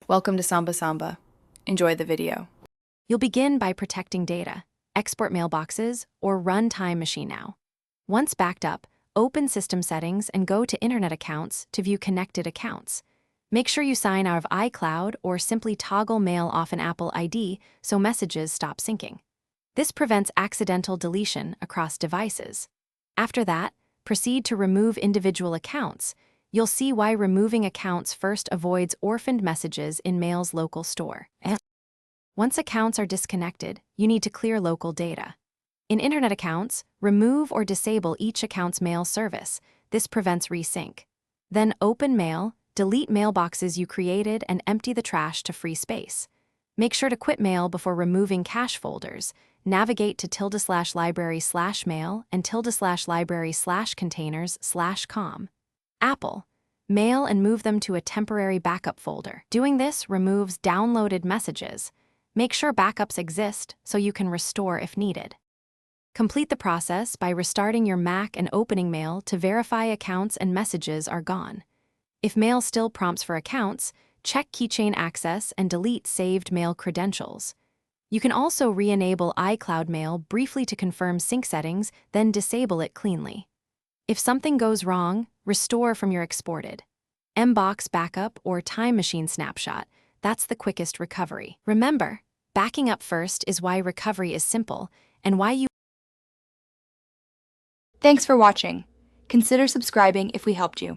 Welcome to Samba Samba. Enjoy the video. You'll begin by protecting data, export mailboxes, or run Time Machine now. Once backed up, open System Settings and go to Internet Accounts to view connected accounts. Make sure you sign out of iCloud or simply toggle Mail off an Apple ID so messages stop syncing. This prevents accidental deletion across devices. After that, proceed to remove individual accounts. You'll see why removing accounts first avoids orphaned messages in Mail's local store. Once accounts are disconnected, you need to clear local data. In Internet Accounts, remove or disable each account's mail service. This prevents resync. Then open Mail, delete mailboxes you created, and empty the trash to free space. Make sure to quit Mail before removing cache folders. Navigate to /library/mail and /library/containers/com. Apple, Mail and move them to a temporary backup folder. Doing this removes downloaded messages. Make sure backups exist so you can restore if needed. Complete the process by restarting your Mac and opening Mail to verify accounts and messages are gone. If Mail still prompts for accounts, check Keychain Access and delete saved Mail credentials. You can also re-enable iCloud Mail briefly to confirm sync settings, then disable it cleanly. If something goes wrong, restore from your exported Mbox backup or Time Machine snapshot. That's the quickest recovery. Remember, backing up first is why recovery is simple and why you. Thanks for watching. Consider subscribing if we helped you.